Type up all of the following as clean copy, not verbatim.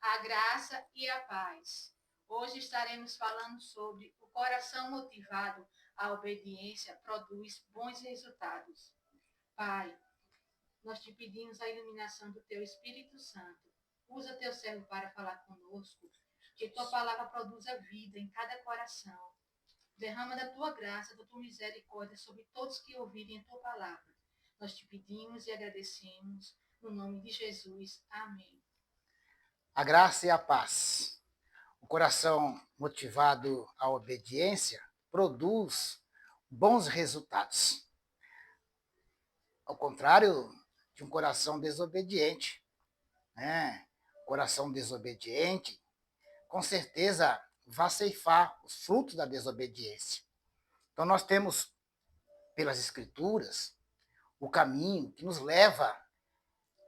a graça e a paz. Hoje estaremos falando sobre o coração motivado à obediência produz bons resultados. Pai, nós te pedimos a iluminação do teu Espírito Santo. Usa teu servo para falar conosco, que tua palavra produza vida em cada coração. Derrama da tua graça, da tua misericórdia sobre todos que ouvirem a tua palavra. Nós te pedimos e agradecemos no nome de Jesus. Amém. A graça e a paz. O coração motivado à obediência produz bons resultados. Ao contrário de um coração desobediente, né? Coração desobediente, com certeza, vai ceifar os frutos da desobediência. Então, nós temos, pelas Escrituras, o caminho que nos leva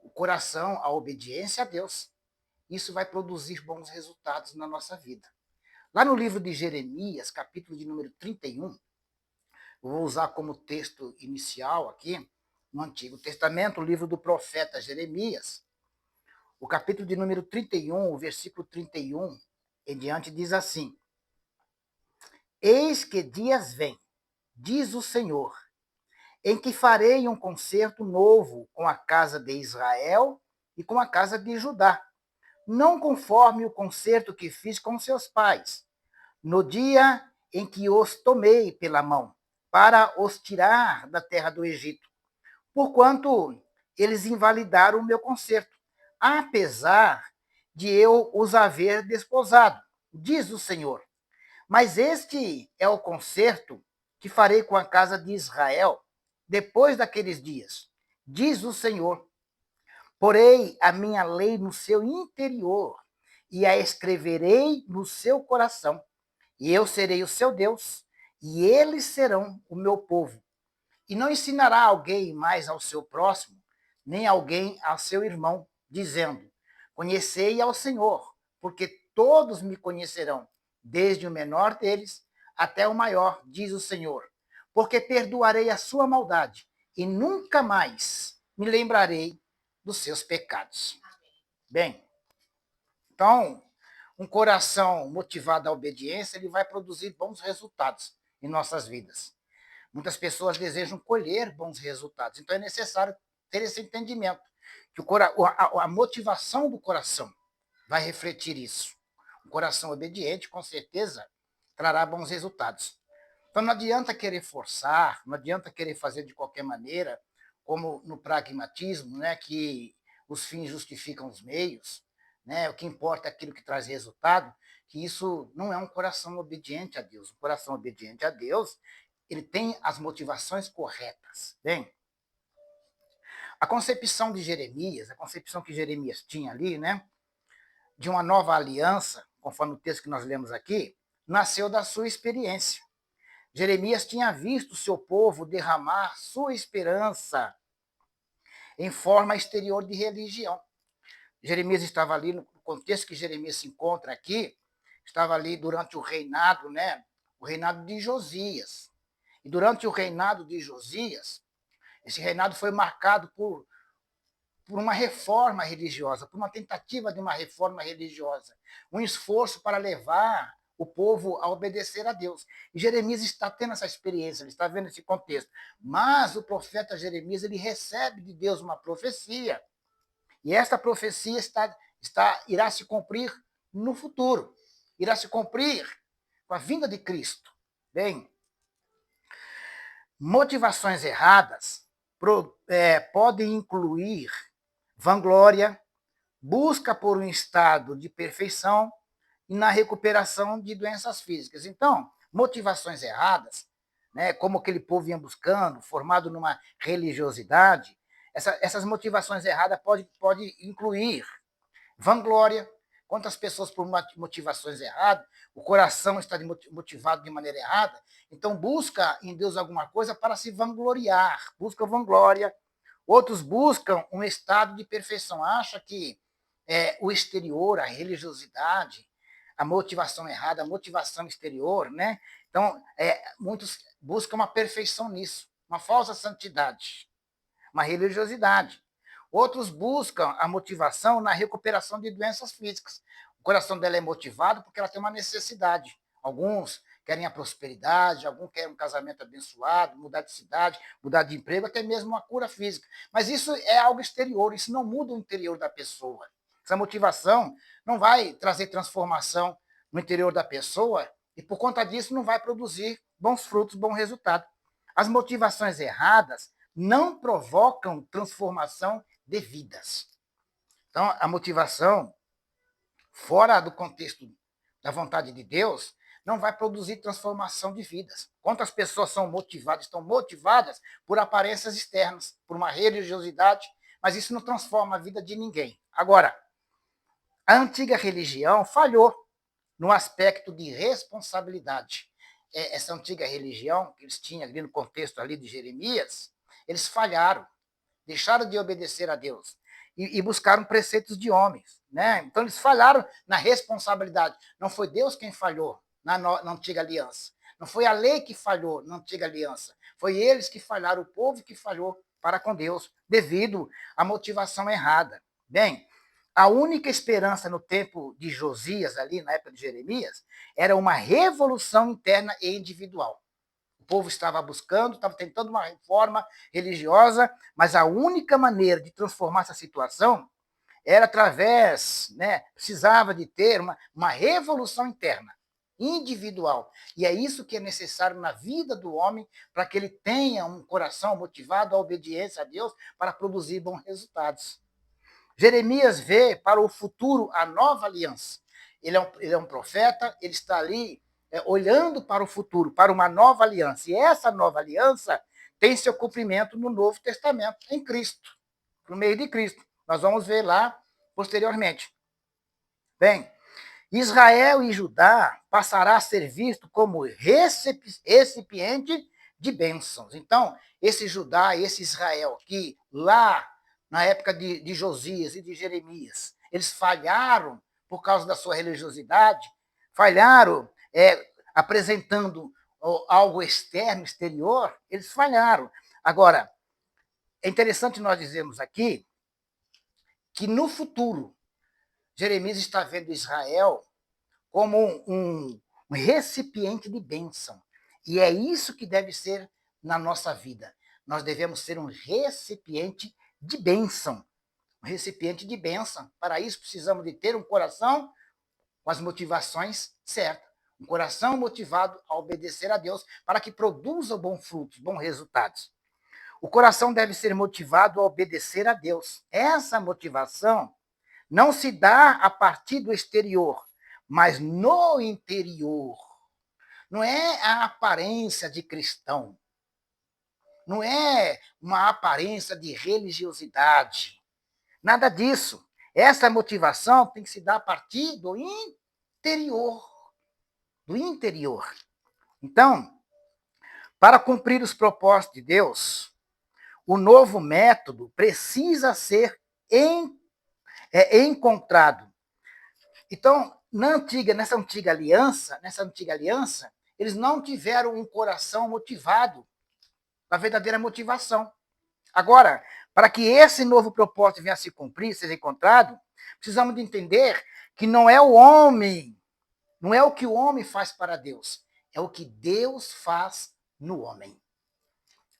o coração à obediência a Deus. Isso vai produzir bons resultados na nossa vida. Lá no livro de Jeremias, capítulo de número 31, eu vou usar como texto inicial aqui, no Antigo Testamento, o livro do profeta Jeremias, o capítulo de número 31, o versículo 31 em diante diz assim: Eis que dias vêm, diz o Senhor, em que farei um concerto novo com a casa de Israel e com a casa de Judá, não conforme o concerto que fiz com seus pais, no dia em que os tomei pela mão, para os tirar da terra do Egito, porquanto eles invalidaram o meu concerto, apesar de eu os haver desposado, diz o Senhor. Mas este é o concerto que farei com a casa de Israel depois daqueles dias, diz o Senhor. Porei a minha lei no seu interior e a escreverei no seu coração. E eu serei o seu Deus, e eles serão o meu povo. E não ensinará alguém mais ao seu próximo, nem alguém ao seu irmão, dizendo: Conhecei ao Senhor, porque todos me conhecerão, desde o menor deles até o maior, diz o Senhor. Porque perdoarei a sua maldade, e nunca mais me lembrarei dos seus pecados. Bem, então, um coração motivado à obediência, ele vai produzir bons resultados em nossas vidas. Muitas pessoas desejam colher bons resultados, então é necessário ter esse entendimento, que a motivação do coração vai refletir isso. Um coração obediente, com certeza, trará bons resultados. Então não adianta querer forçar, não adianta querer fazer de qualquer maneira, como no pragmatismo, né, que os fins justificam os meios, né, o que importa é aquilo que traz resultado, que isso não é um coração obediente a Deus. Um coração obediente a Deus, ele tem as motivações corretas. Bem, a concepção de Jeremias, a concepção que Jeremias tinha ali, né, de uma nova aliança, conforme o texto que nós lemos aqui, nasceu da sua experiência. Jeremias tinha visto o seu povo derramar sua esperança em forma exterior de religião. Jeremias estava ali, no contexto que Jeremias se encontra aqui, estava ali durante o reinado, né? O reinado de Josias. E durante o reinado de Josias, esse reinado foi marcado por uma reforma religiosa, por uma tentativa de uma reforma religiosa, um esforço para levar o povo a obedecer a Deus. E Jeremias está tendo essa experiência, ele está vendo esse contexto. Mas o profeta Jeremias, ele recebe de Deus uma profecia, e esta profecia irá se cumprir no futuro, irá se cumprir com a vinda de Cristo. Bem, motivações erradas podem incluir vanglória, busca por um estado de perfeição e na recuperação de doenças físicas. Então, motivações erradas, né, como aquele povo vinha buscando, formado numa religiosidade, essas motivações erradas pode incluir vanglória. Quantas pessoas, por motivações erradas, o coração está motivado de maneira errada, então busca em Deus alguma coisa para se vangloriar, busca vanglória. Outros buscam um estado de perfeição, acha que o exterior, a religiosidade, a motivação errada, a motivação exterior, né? Então, muitos buscam uma perfeição nisso, uma falsa santidade, uma religiosidade. Outros buscam a motivação na recuperação de doenças físicas. O coração dela é motivado porque ela tem uma necessidade. Alguns querem a prosperidade, alguns querem um casamento abençoado, mudar de cidade, mudar de emprego, até mesmo uma cura física. Mas isso é algo exterior, isso não muda o interior da pessoa. Essa motivação não vai trazer transformação no interior da pessoa e, por conta disso, não vai produzir bons frutos, bons resultados. As motivações erradas não provocam transformação de vidas. Então, a motivação fora do contexto da vontade de Deus não vai produzir transformação de vidas. Quantas pessoas são motivadas, estão motivadas por aparências externas, por uma religiosidade, mas isso não transforma a vida de ninguém. Agora, a antiga religião falhou no aspecto de responsabilidade. Essa antiga religião que eles tinham ali no contexto ali de Jeremias, eles falharam, deixaram de obedecer a Deus e buscaram preceitos de homens, né? Então eles falharam na responsabilidade. Não foi Deus quem falhou na antiga aliança. Não foi a lei que falhou na antiga aliança. Foi eles que falharam, o povo que falhou para com Deus, devido à motivação errada. Bem, a única esperança no tempo de Josias, ali na época de Jeremias, era uma revolução interna e individual. O povo estava buscando, estava tentando uma reforma religiosa, mas a única maneira de transformar essa situação era através, precisava de ter uma revolução interna, individual. E é isso que é necessário na vida do homem para que ele tenha um coração motivado à obediência a Deus para produzir bons resultados. Jeremias vê para o futuro a nova aliança. Ele é um profeta, ele está ali olhando para o futuro, para uma nova aliança. E essa nova aliança tem seu cumprimento no Novo Testamento, em Cristo, por meio de Cristo. Nós vamos ver lá posteriormente. Bem, Israel e Judá passará a ser visto como recipiente de bênçãos. Então, esse Judá e esse Israel, que lá na época de Josias e de Jeremias, eles falharam por causa da sua religiosidade, falharam apresentando algo externo, exterior, eles falharam. Agora, é interessante nós dizermos aqui que no futuro, Jeremias está vendo Israel como um recipiente de bênção. E é isso que deve ser na nossa vida. Nós devemos ser um recipiente de bênção. Um recipiente de bênção. Para isso, precisamos de ter um coração com as motivações certas. Um coração motivado a obedecer a Deus para que produza bons frutos, bons resultados. O coração deve ser motivado a obedecer a Deus. Essa motivação não se dá a partir do exterior, mas no interior. Não é a aparência de cristão. Não é uma aparência de religiosidade. Nada disso. Essa motivação tem que se dar a partir do interior. Do interior. Então, para cumprir os propósitos de Deus, o novo método precisa ser encontrado. Então, nessa antiga aliança, eles não tiveram um coração motivado, a verdadeira motivação. Agora, para que esse novo propósito venha a se cumprir, seja encontrado, precisamos de entender que não é o homem, não é o que o homem faz para Deus, é o que Deus faz no homem.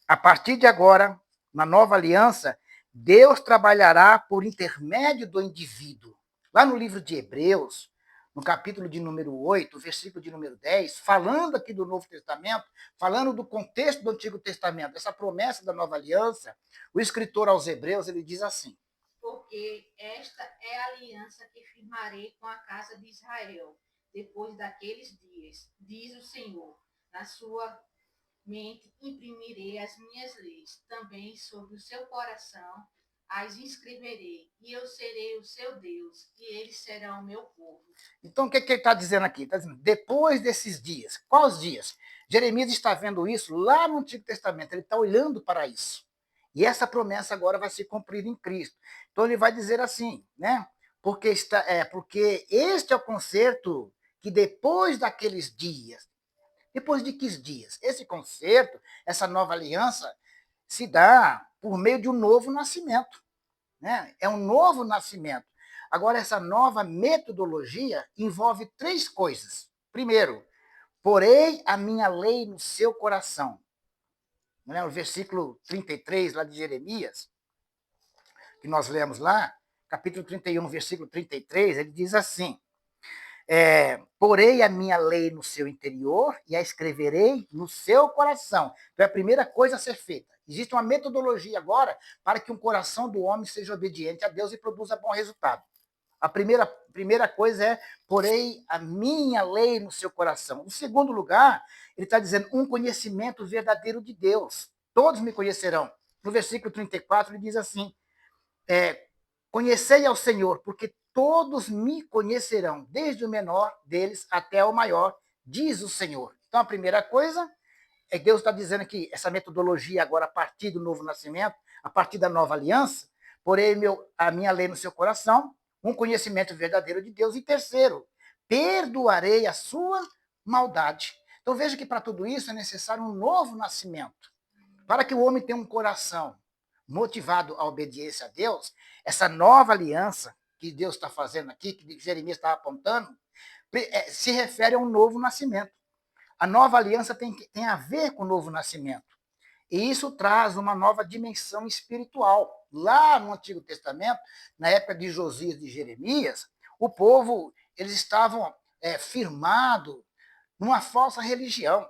A partir de agora, na nova aliança, Deus trabalhará por intermédio do indivíduo. Lá no livro de Hebreus, no capítulo de número 8, versículo de número 10, falando aqui do Novo Testamento, falando do contexto do Antigo Testamento, essa promessa da nova aliança, o escritor aos Hebreus, ele diz assim: porque esta é a aliança que firmarei com a casa de Israel, depois daqueles dias, diz o Senhor, na sua mente imprimirei as minhas leis, também sobre o seu coração as inscreverei, e eu serei o seu Deus, e eles serão o meu povo. Então, o que ele está dizendo aqui? Está dizendo, depois desses dias. Quais dias? Jeremias está vendo isso lá no Antigo Testamento, ele está olhando para isso. E essa promessa agora vai se cumprir em Cristo. Então, ele vai dizer assim, né? Porque este é o concerto que depois daqueles dias, depois de que dias? Esse concerto, essa nova aliança, se dá por meio de um novo nascimento. né? É um novo nascimento. Agora, essa nova metodologia envolve três coisas. Primeiro, porei a minha lei no seu coração. Né? O versículo 33, lá de Jeremias, que nós lemos lá, capítulo 31, versículo 33, ele diz assim: porei a minha lei no seu interior e a escreverei no seu coração. Então é a primeira coisa a ser feita. Existe uma metodologia agora para que o coração do homem seja obediente a Deus e produza bom resultado. A primeira coisa é, porei a minha lei no seu coração. No segundo lugar, ele está dizendo um conhecimento verdadeiro de Deus. Todos me conhecerão. No versículo 34, ele diz assim: conhecei ao Senhor, porque todos me conhecerão, desde o menor deles até o maior, diz o Senhor. Então, a primeira coisa é que Deus está dizendo que essa metodologia agora, a partir do novo nascimento, a partir da nova aliança, porém a minha lei no seu coração, um conhecimento verdadeiro de Deus. E terceiro, perdoarei a sua maldade. Então veja que para tudo isso é necessário um novo nascimento. Para que o homem tenha um coração motivado à obediência a Deus, essa nova aliança que Deus está fazendo aqui, que Jeremias está apontando, se refere a um novo nascimento. A nova aliança tem a ver com o novo nascimento. E isso traz uma nova dimensão espiritual. Lá no Antigo Testamento, na época de Josias e de Jeremias, o povo, eles estavam firmados numa falsa religião.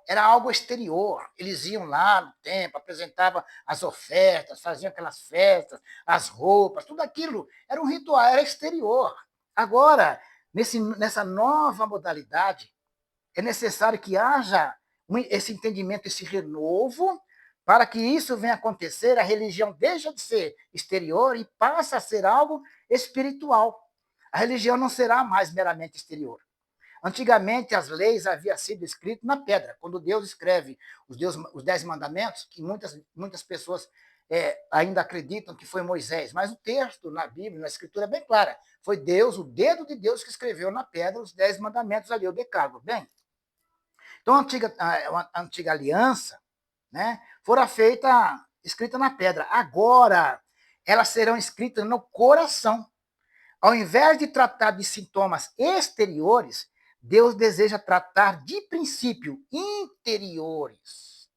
Era algo exterior. Eles iam lá no templo, apresentavam as ofertas, faziam aquelas festas, as roupas, tudo aquilo era um ritual, era exterior. Agora, nessa nova modalidade, é necessário que haja esse entendimento, esse renovo, para que isso venha acontecer, a religião deixa de ser exterior e passa a ser algo espiritual. A religião não será mais meramente exterior. Antigamente, as leis haviam sido escritas na pedra. Quando Deus escreve os 10 mandamentos, que muitas pessoas ainda acreditam que foi Moisés, mas o texto na Bíblia, na Escritura, é bem clara. Foi Deus, o dedo de Deus, que escreveu na pedra os 10 mandamentos ali, o decálogo. Bem, então, a antiga aliança, né, fora escrita na pedra. Agora, elas serão escritas no coração. Ao invés de tratar de sintomas exteriores, Deus deseja tratar de princípio interiores.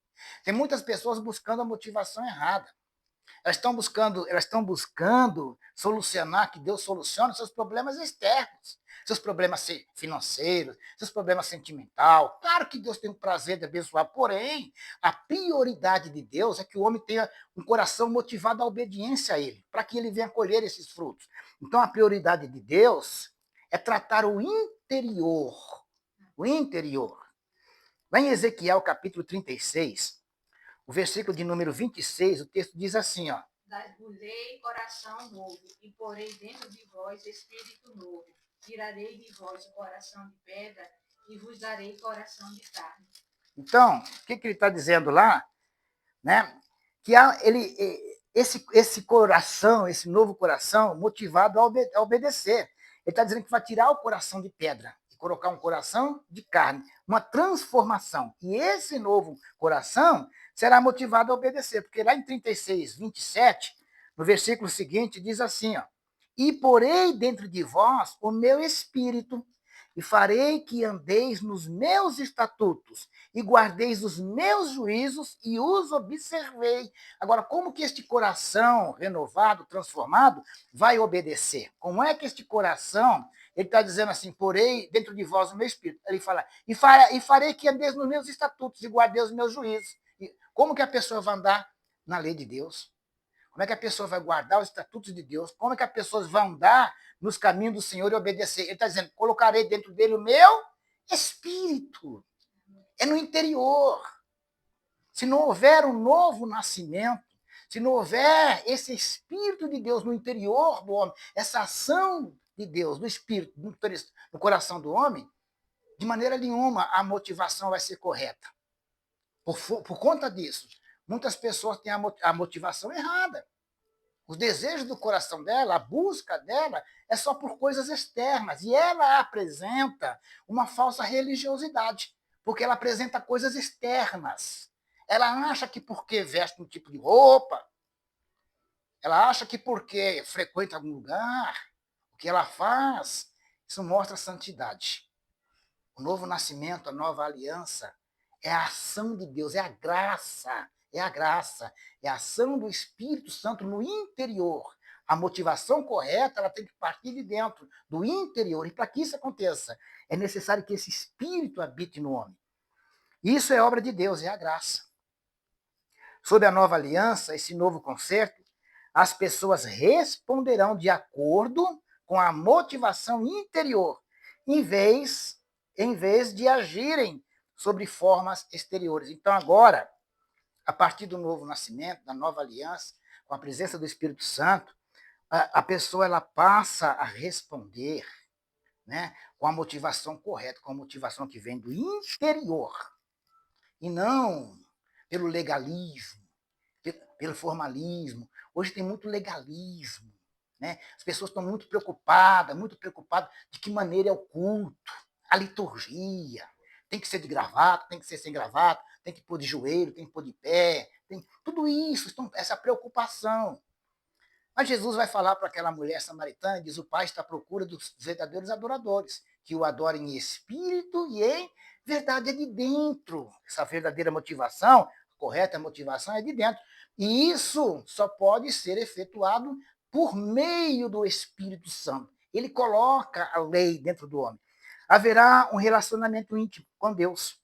Tem muitas pessoas buscando a motivação errada. Elas estão buscando solucionar, que Deus solucione seus problemas externos, seus problemas financeiros, seus problemas sentimentais. Claro que Deus tem o prazer de abençoar, porém, a prioridade de Deus é que o homem tenha um coração motivado à obediência a Ele, para que ele venha colher esses frutos. Então, a prioridade de Deus é tratar o interior. O interior. Lá em Ezequiel, capítulo 36, o versículo de número 26, o texto diz assim, ó: dar-vos-ei coração novo, e porei dentro de vós espírito novo. Tirarei de vós o coração de pedra, e vos darei coração de carne. Então, o que ele está dizendo lá? Né? Que esse coração, esse novo coração, motivado a obedecer. Ele está dizendo que vai tirar o coração de pedra e colocar um coração de carne, uma transformação. E esse novo coração será motivado a obedecer, porque lá em 36, 27, no versículo seguinte, diz assim, ó: e porei dentro de vós o meu espírito, e farei que andeis nos meus estatutos, e guardeis os meus juízos, e os observei. Agora, como que este coração renovado, transformado, vai obedecer? Como é que este coração, ele está dizendo assim, porei dentro de vós o meu espírito. Ele fala, e farei que andeis nos meus estatutos, e guardei os meus juízos. E como que a pessoa vai andar na lei de Deus? Como é que a pessoa vai guardar os estatutos de Deus? Como é que as pessoas vão andar nos caminhos do Senhor e obedecer? Ele está dizendo, colocarei dentro dele o meu espírito. É no interior. Se não houver um novo nascimento, se não houver esse Espírito de Deus no interior do homem, essa ação de Deus, do Espírito, no coração do homem, de maneira nenhuma a motivação vai ser correta. Por conta disso, muitas pessoas têm a motivação errada. Os desejos do coração dela, a busca dela, é só por coisas externas. E ela apresenta uma falsa religiosidade, porque ela apresenta coisas externas. Ela acha que porque veste um tipo de roupa, Ela acha que porque frequenta algum lugar, o que ela faz, isso mostra santidade. O novo nascimento, a nova aliança, é a ação de Deus, é a graça, é a ação do Espírito Santo no interior. A motivação correta, ela tem que partir de dentro, do interior. E para que isso aconteça, é necessário que esse Espírito habite no homem. Isso é obra de Deus, é a graça. Sob a nova aliança, esse novo concerto, as pessoas responderão de acordo com a motivação interior, em vez de agirem sobre formas exteriores. Então, agora, a partir do novo nascimento, da nova aliança, com a presença do Espírito Santo, a pessoa ela passa a responder, né, com a motivação correta, com a motivação que vem do interior, e não pelo legalismo, pelo formalismo. Hoje tem muito legalismo, né? As pessoas estão muito preocupadas de que maneira é o culto, a liturgia. Tem que ser de gravata, tem que ser sem gravata, tem que pôr de joelho, tem que pôr de pé, tudo isso, essa preocupação. Mas Jesus vai falar para aquela mulher samaritana, diz: o Pai está à procura dos verdadeiros adoradores, que o adorem em espírito e em verdade. É de dentro. Essa verdadeira motivação, a correta motivação é de dentro. E isso só pode ser efetuado por meio do Espírito Santo. Ele coloca a lei dentro do homem. Haverá um relacionamento íntimo com Deus.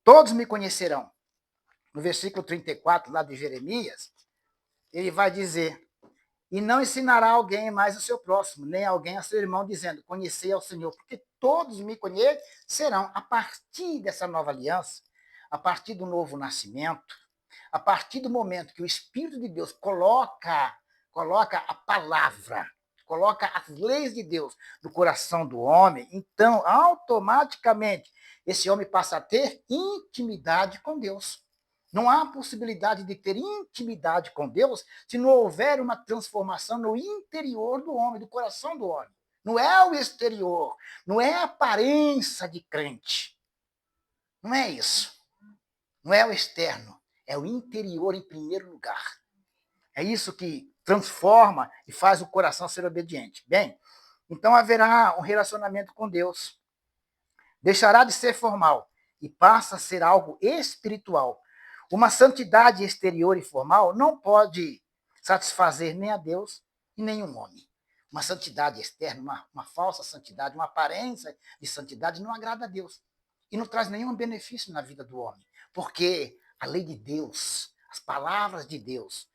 Todos me conhecerão. No versículo 34, lá de Jeremias, ele vai dizer: e não ensinará alguém mais o seu próximo, nem alguém a seu irmão, dizendo: conhecei ao Senhor, porque todos me conhecerão. A partir dessa nova aliança, a partir do novo nascimento, a partir do momento que o Espírito de Deus coloca a palavra, coloca as leis de Deus no coração do homem, então, automaticamente, esse homem passa a ter intimidade com Deus. Não há possibilidade de ter intimidade com Deus se não houver uma transformação no interior do homem, do coração do homem. Não é o exterior, não é a aparência de crente. Não é isso. Não é o externo, é o interior em primeiro lugar. É isso que transforma e faz o coração ser obediente. Bem, então haverá um relacionamento com Deus. Deixará de ser formal e passa a ser algo espiritual. Uma santidade exterior e formal não pode satisfazer nem a Deus e nem um homem. Uma santidade externa, uma falsa santidade, uma aparência de santidade não agrada a Deus e não traz nenhum benefício na vida do homem, porque a lei de Deus, as palavras de Deus,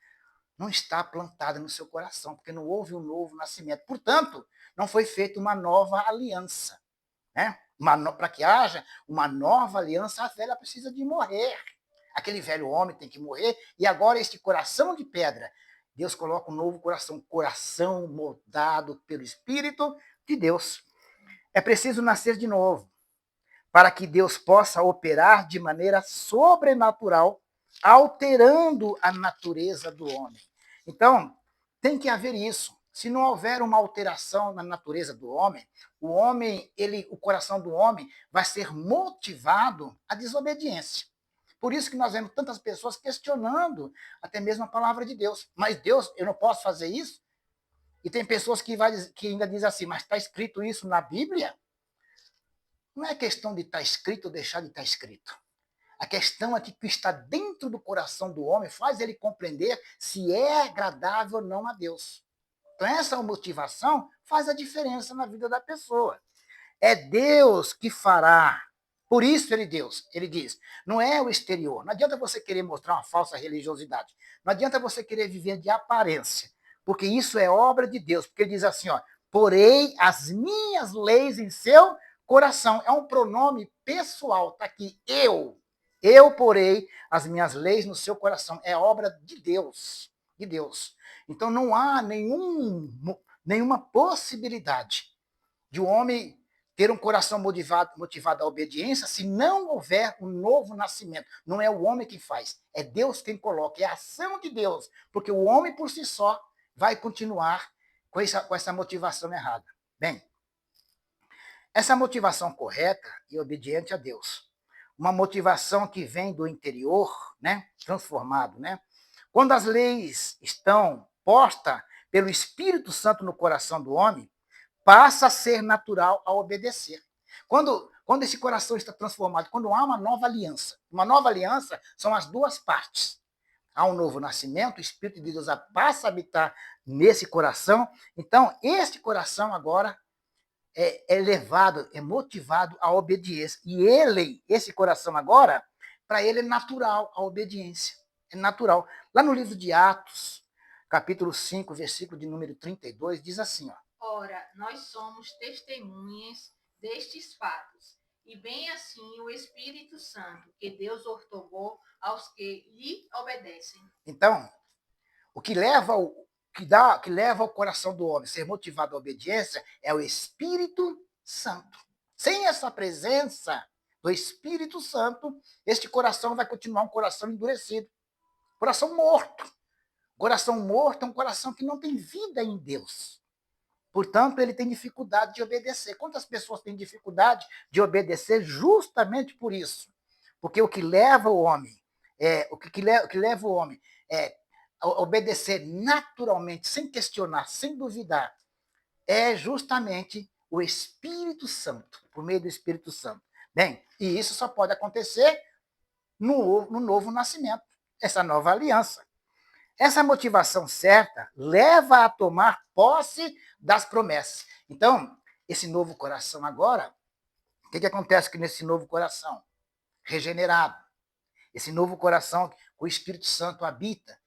não está plantada no seu coração, porque não houve um novo nascimento. Portanto, não foi feita uma nova aliança, né? Para que haja uma nova aliança, a velha precisa de morrer. Aquele velho homem tem que morrer, e agora este coração de pedra, Deus coloca um novo coração moldado pelo Espírito de Deus. É preciso nascer de novo, para que Deus possa operar de maneira sobrenatural, alterando a natureza do homem. Então, tem que haver isso. Se não houver uma alteração na natureza do homem, o coração do homem vai ser motivado à desobediência. Por isso que nós vemos tantas pessoas questionando até mesmo a palavra de Deus. Mas Deus, eu não posso fazer isso? E tem pessoas que ainda dizem assim: mas está escrito isso na Bíblia? Não é questão de estar escrito ou deixar de estar escrito. A questão é que o que está dentro do coração do homem faz ele compreender se é agradável ou não a Deus. Então, essa motivação faz a diferença na vida da pessoa. É Deus que fará. Por isso ele diz, não é o exterior. Não adianta você querer mostrar uma falsa religiosidade. Não adianta você querer viver de aparência. Porque isso é obra de Deus. Porque ele diz assim, ó: porei as minhas leis em seu coração. É um pronome pessoal. Está aqui, eu. Eu porei as minhas leis no seu coração. É obra de Deus. De Deus. Então não há nenhuma possibilidade de um homem ter um coração motivado à obediência se não houver um novo nascimento. Não é o homem que faz, é Deus quem coloca, é a ação de Deus, porque o homem por si só vai continuar com essa motivação errada. Bem, essa motivação correta e obediente a Deus, uma motivação que vem do interior, né, transformado, né, Quando as leis estão postas pelo Espírito Santo no coração do homem, passa a ser natural a obedecer. Quando esse coração está transformado, quando há uma nova aliança são as duas partes. Há um novo nascimento, o Espírito de Deus passa a habitar nesse coração. Então, este coração agora é levado, é motivado à obediência. E esse coração agora, para ele é natural a obediência. É natural. Lá no livro de Atos, capítulo 5, versículo de número 32, diz assim, ó. Ora, nós somos testemunhas destes fatos, e bem assim o Espírito Santo, que Deus outorgou aos que lhe obedecem. Então, o que leva o coração do homem a ser motivado à obediência é o Espírito Santo. Sem essa presença do Espírito Santo, este coração vai continuar um coração endurecido, coração morto. Coração morto é um coração que não tem vida em Deus. Portanto, ele tem dificuldade de obedecer. Quantas pessoas têm dificuldade de obedecer justamente por isso? Porque o que leva o homem a obedecer naturalmente, sem questionar, sem duvidar, é justamente o Espírito Santo, por meio do Espírito Santo. Bem, e isso só pode acontecer no novo nascimento, essa nova aliança. Essa motivação certa leva a tomar posse das promessas. Então, esse novo coração agora, o que acontece com nesse novo coração? Regenerado. Esse novo coração, o Espírito Santo habita,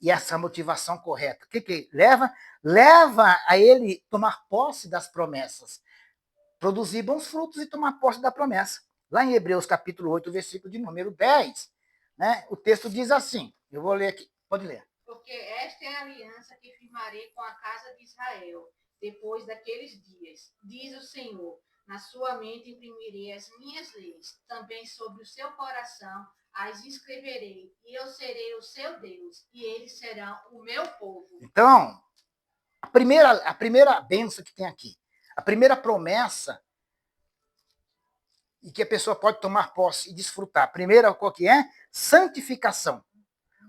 e essa motivação correta. O que leva? Leva a ele tomar posse das promessas. Produzir bons frutos e tomar posse da promessa. Lá em Hebreus capítulo 8, versículo de número 10, né, o texto diz assim, eu vou ler aqui, pode ler. Porque esta é a aliança que firmarei com a casa de Israel, depois daqueles dias, diz o Senhor. Na sua mente imprimirei as minhas leis, também sobre o seu coração as escreverei, e eu serei o seu Deus, e eles serão o meu povo. Então, a primeira bênção que tem aqui, a primeira promessa e que a pessoa pode tomar posse e desfrutar. Primeiro, qual que é? Santificação.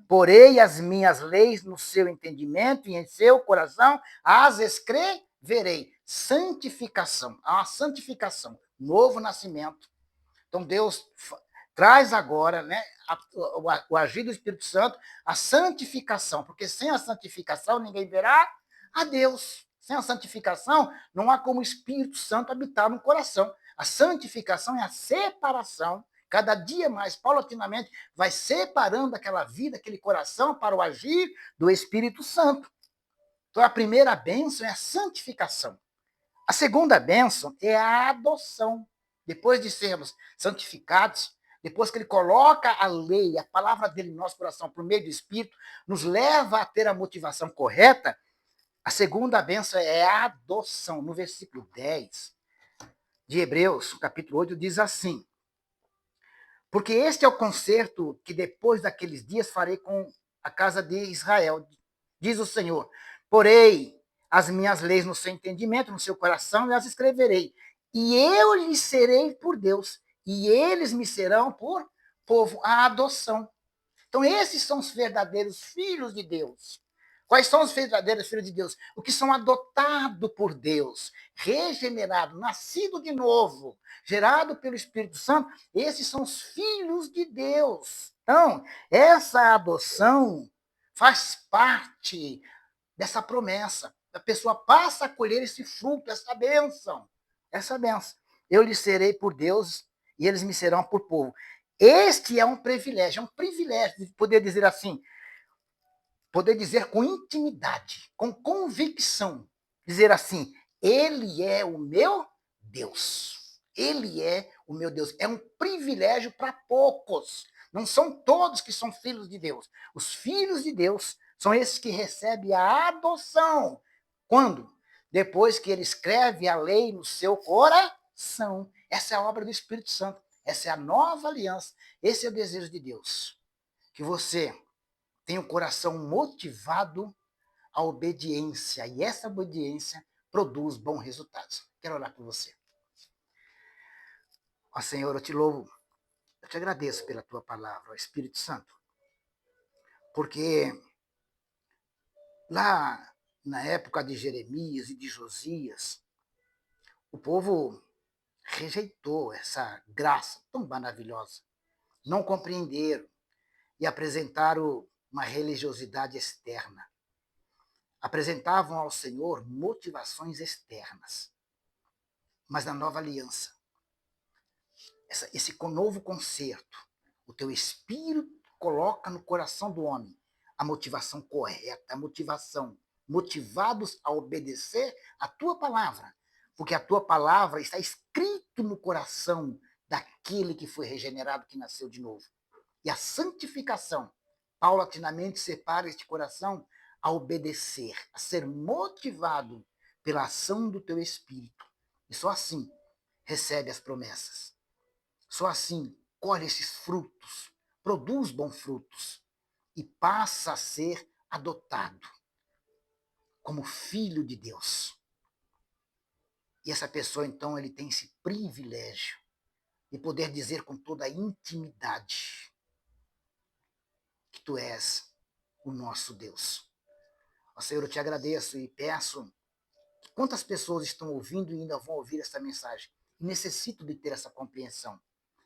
Porei as minhas leis no seu entendimento e em seu coração as escreverei. Santificação. Há uma santificação. Novo nascimento. Então, Deus traz agora, né, o agir do Espírito Santo, a santificação. Porque sem a santificação ninguém verá a Deus. Sem a santificação, não há como o Espírito Santo habitar no coração. A santificação é a separação. Cada dia mais, paulatinamente, vai separando aquela vida, aquele coração para o agir do Espírito Santo. Então, a primeira bênção é a santificação. A segunda bênção é a adoção. Depois de sermos santificados, depois que ele coloca a lei, a palavra dele no nosso coração por meio do Espírito, nos leva a ter a motivação correta, a segunda bênção é a adoção. No versículo 10 de Hebreus, capítulo 8, diz assim: porque este é o concerto que depois daqueles dias farei com a casa de Israel, diz o Senhor. Porei as minhas leis no seu entendimento, no seu coração, e as escreverei. E eu lhes serei por Deus, e eles me serão por povo, a adoção. Então, esses são os verdadeiros filhos de Deus. Quais são os verdadeiros filhos de Deus? O que são adotados por Deus, regenerados, nascidos de novo, gerado pelo Espírito Santo. Esses são os filhos de Deus. Então, essa adoção faz parte dessa promessa. A pessoa passa a colher esse fruto, essa bênção. Essa bênção. Eu lhes serei por Deus e eles me serão por povo. Este é um privilégio de poder dizer assim, poder dizer com intimidade, com convicção, dizer assim, ele é o meu Deus. Ele é o meu Deus. É um privilégio para poucos. Não são todos que são filhos de Deus. Os filhos de Deus são esses que recebem a adoção. Quando? Depois que ele escreve a lei no seu coração. Essa é a obra do Espírito Santo. Essa é a nova aliança. Esse é o desejo de Deus. Que você tenha um coração motivado à obediência. E essa obediência produz bons resultados. Quero orar por você. Ó Senhor, eu te louvo. Eu te agradeço pela tua palavra, ó Espírito Santo. Porque lá na época de Jeremias e de Josias, o povo rejeitou essa graça tão maravilhosa. Não compreenderam e apresentaram uma religiosidade externa. Apresentavam ao Senhor motivações externas. Mas na nova aliança, esse novo concerto, o teu espírito coloca no coração do homem a motivação correta, a motivação, motivados a obedecer a tua palavra, porque a tua palavra está escrito no coração daquele que foi regenerado, que nasceu de novo. E a santificação, paulatinamente, separa este coração a obedecer, a ser motivado pela ação do teu espírito. E só assim recebe as promessas. Só assim colhe esses frutos, produz bons frutos e passa a ser adotado como filho de Deus. E essa pessoa, então, ele tem esse privilégio de poder dizer com toda a intimidade que tu és o nosso Deus. Ó Senhor, eu te agradeço e peço que quantas pessoas estão ouvindo e ainda vão ouvir essa mensagem e necessitam de ter essa compreensão,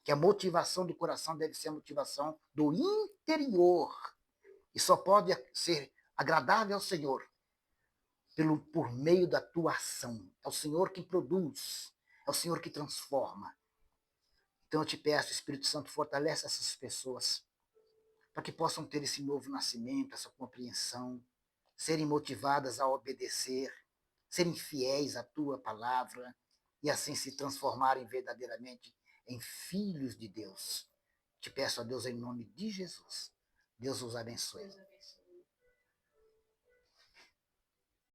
que a motivação do coração deve ser a motivação do interior e só pode ser agradável ao Senhor por meio da tua ação. É o Senhor que produz, é o Senhor que transforma. Então eu te peço, Espírito Santo, fortalece essas pessoas para que possam ter esse novo nascimento, essa compreensão, serem motivadas a obedecer, serem fiéis à tua palavra e assim se transformarem verdadeiramente em filhos de Deus. Te peço a Deus em nome de Jesus. Deus os abençoe.